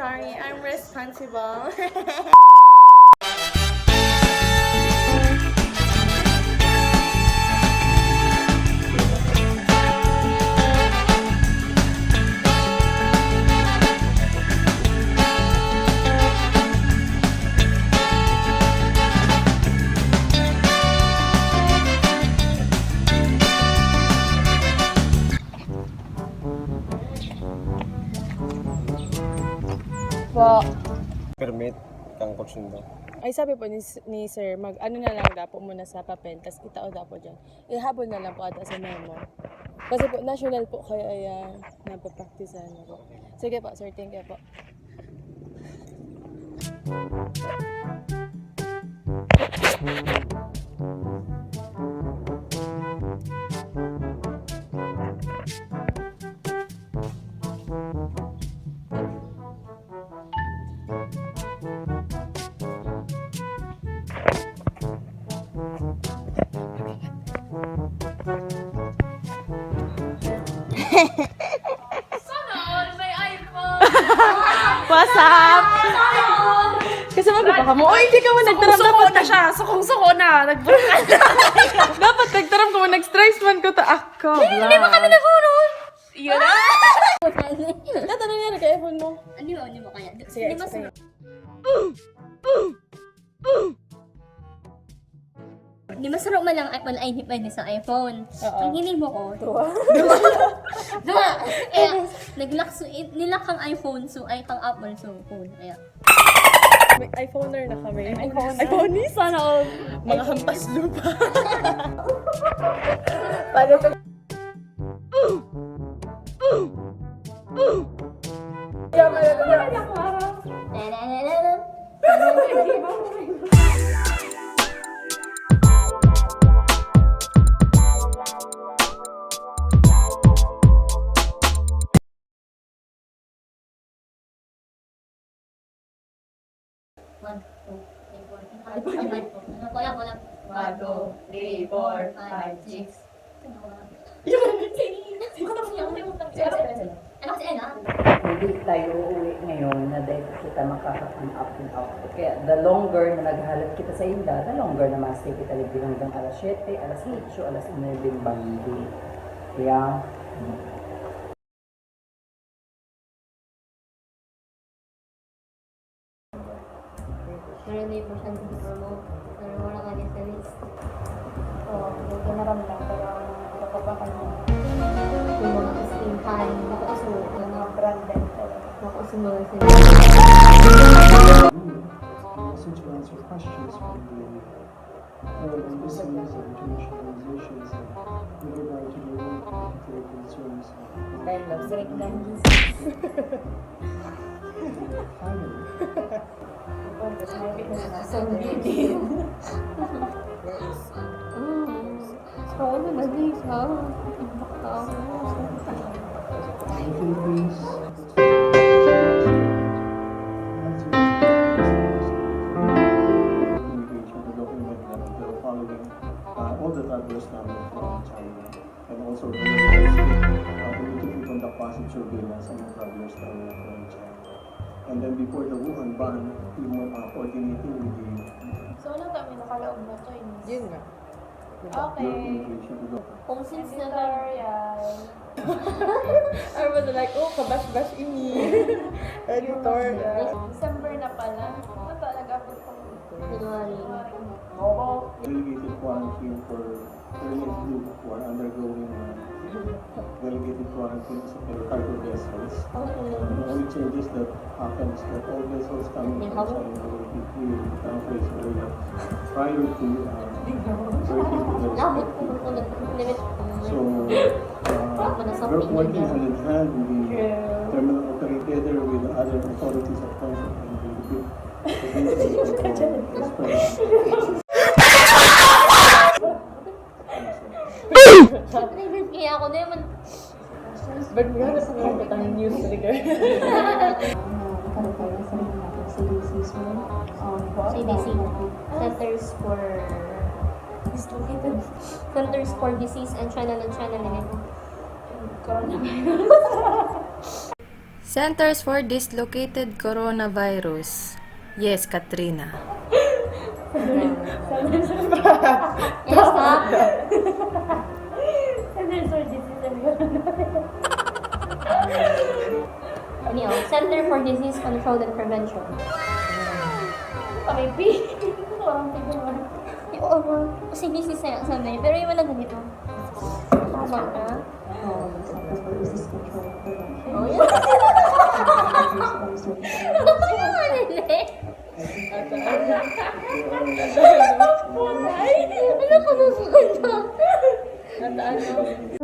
sorry. I'm responsible. Po. Permit kang kutsundo. Ay sabi po ni sir, ano na lang dapo muna sa papel, tas itao dapo dyan. Ihabol na lang po ata sa memo. Kasi po, national po, kaya napapraktisan na po. Sige po, sir, thank you po. What's up? Kasi magpapa ka mo. Oy, hindi ka mo nagtaram. Suko na siya. Sukong-suko na. Nagbukan na. Dapat nagtaram ka mo. Nag-stress man ko ta. Ako, Hindi ba kami nagulong? Yun na. Tatanong niya na kay iPhone mo. Ano mo kaya? Sige, Hindi mas... explain. Di masarap man lang Apple ID pa sa iPhone. Oo. Ang hinil mo ko. Dua. Nilak kang iPhone, so ay kang Apple, so phone. Kaya. May iPhoneer na kami. iPhone ni? Sana all. Mga hampas lupa. Paano ka? One, two, three, four, five, wala. 1, 2, 3, 4, 5, 6. Ano kasi Ella? Hindi tayo uuwi ngayon na dahil kita makaka-up and up. Kaya the longer na naghahalap kita sa inda, the longer na ma-stay kita libre hanggang alas 7, alas 8, alas 9 bandi. Kaya, Meron na yung portion sa promote. Pero wala ka din sa list. Oo, yung kinaramdam, pero nakapakan mo. Yung mga skin time, nakausulo. Mga branded talaga. Nakausulo sila. Since we answer questions from the world embassies and international organizations with regard to the work and their concerns Dahil lang, straight language. family. Tapos may nasasabi din. Oo naman, Lisa. In the Philippines, communication to document that the following all the travelers coming from China and also we need to conduct passive surveillance on the travelers coming from China. And then before the Wuhan ban, we were coordinating with the So, wala kami nakalaog na Chinese. Yun nga. Okay. communication to the Kung since na Editorial. I was like, oh, kabash-bash ini. Editor. December na pala. Ano talaga po kung January. delegated quarantine for permanent group who are undergoing delegated quarantine for cargo vessels. The only changes that happen is that all vessels coming from China will be cleared the countries area prior to working to the Nabot ko respective. kung nag-limit ko. So, we're working hand in hand with the terminal operator with the other authorities of country and the group. Kaya ako na yun. But maghanap ako ng batang news trigger. CDC. Centers for Disease and China. Centers for Dislocated Coronavirus. Yes, Katrina. Yes, ha? Ano yun? Center for Disease Control and Prevention. Okay, B. Parang tignan. Oo, kasi disease na sabi. Pero yung wala ganito. Tama na. Oh, yun.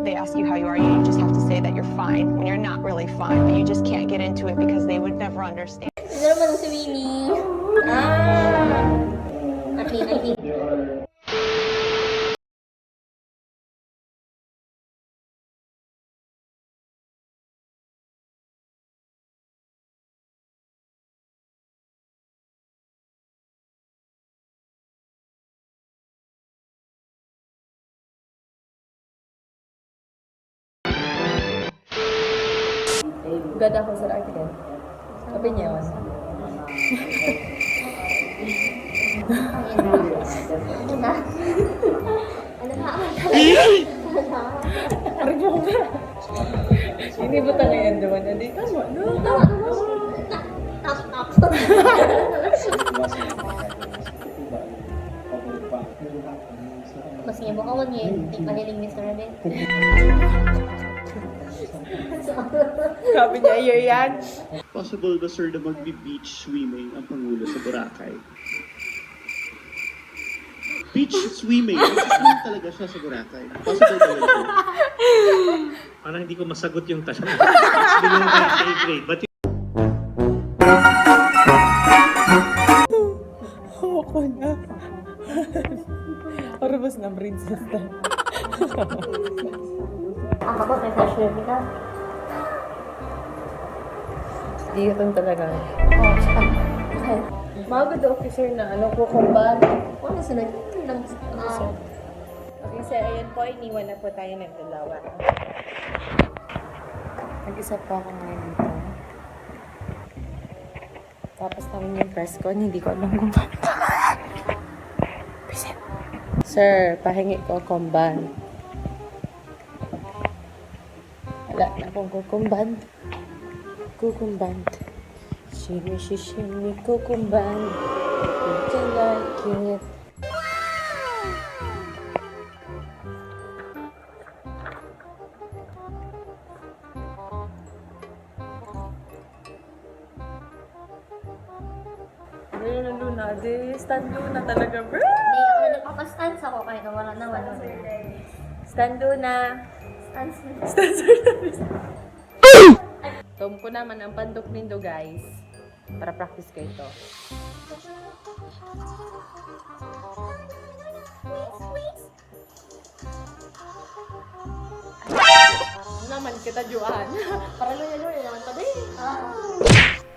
They ask you how you are, you just have to say that you're fine when you're not really fine, but you just can't get into it because they would never understand. Ito naman si Winnie. Akin. Ganda ako sa article. Opinion. Ano na? Ano na? Hindi ba tayo yan doon? Hindi, tama. Tap. Mas ngayon mo kawan yun. Di paniling Mr. Rebel. Sabi niya, iyo yan. Possible ba, sir, na magbe-beach swimming ang Pangulo sa Boracay? Beach swimming? Mag-swim talaga siya sa Boracay. Possible ba yun? Parang hindi ko masagot yung tanong. Below my pay grade. But Ako na. Parabas na princess na. Ako ba, may fashion ka? Iyon talaga. Okay. Mga good officer na kukumban. Ano sunod? Okay, sir, ayun po, iniwan na po tayo nagdalawa. Nag-isa pa ako ngayon dito. Tapos namin yung press ko, hindi ko alam kung paano. Sir, pahingi ko kumban. Wala na akong kukumban. Kukumban. Shimmy, shimmy, kukumban. Would you like it? Luna, stand Luna talaga, bro. Hindi, ako nagpapastance ako kahit wala na wala. Stand Luna. Stance. Tom ko naman ang pandok nindo, guys. Para practice kayo ito. Naman kita, Juan. Para luya-luya naman pa din.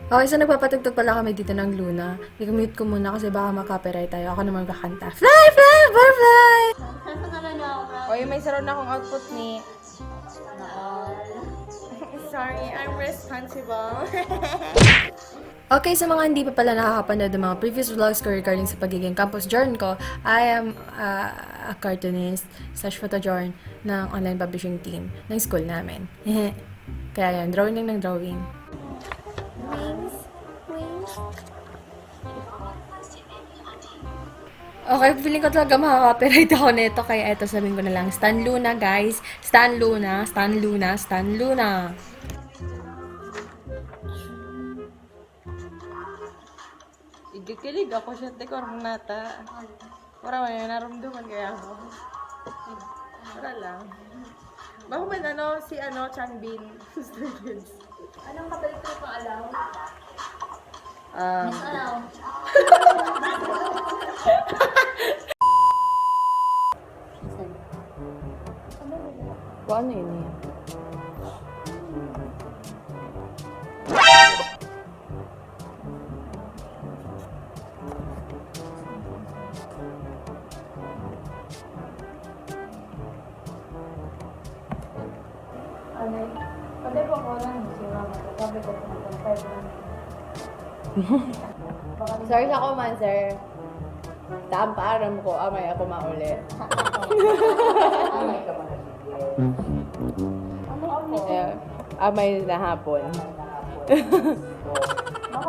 Okay, so nagpapatugtog pala kami dito ng Luna. I-mute ko muna kasi baka makapiright tayo. Ako naman kakanta. Fly, fly, butterfly! O, yung may saron na akong output ni... Sorry, I'm responsible. Okay, sa mga hindi pa pala nakakapanood ng mga previous vlogs ko regarding sa pagiging campus journal ko, I am a cartoonist / photojourn ng online publishing team ng school namin. Kaya yan, drawing lang ng drawing. Okay, feeling ko talaga makaka-copyright ako nito, kaya eto sabihin ko na lang, Stan Luna guys, Stan Luna, Stan Luna, Stan Luna. Igikilig ako siya, teko, nata. Para may naramdaman kaya ako. Para lang. Baka man si Changbin. Students. Anong kapalit ko pang alaw? Miss Alaw. Ano yun eh? Ano? Pwede po ko lang si Mama. Sabi ko hanggang 5 na. Sir, sa ko man, sir. Taamparam ko, amay ako mauli. Amay ka mga Amay na hapon.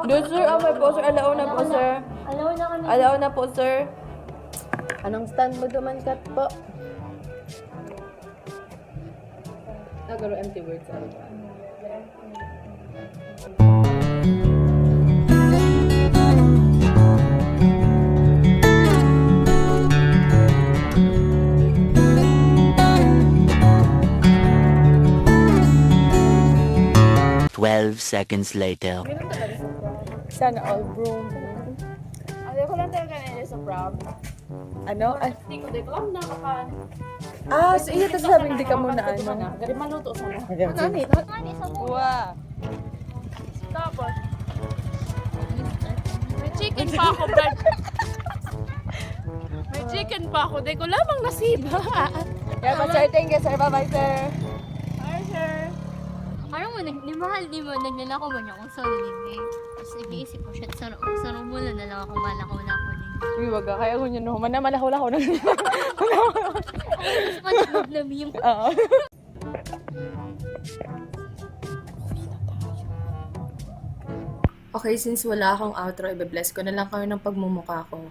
Doon, sir, amay po, sir. Alaw na po, sir. Alaw na kami. Alaw na po, sir. Anong stand mo duman, kat po? Nagaro empty words, ano ba? Seconds later. Sana all broom. Ayaw ko lang talaga na sa prom. Ano? Ay, Hindi ko, di ko lang nakakaan. so iya, tapos sabi, hindi ka muna ano. Dari maluto sana. Wow. Tapos, may chicken pa ako, Brad. May chicken pa ako. Di ko lamang nasiba. Yeah, but sir, thank you, sir. Bye-bye, sir. Hi, sir. Parang mo, ni mahal, di mo, naglalako mo niya kung saan nalibig. Tapos iisip ko, shit, sarong mula na lang ako malakaw na ako din. Uy, wag ka. Kaya ko nyo, no. Malaho-laho na. Mas na meme. Oo. Okay, since wala akong outro, ibe-bless ko na lang kayo ng pagmumukha ko.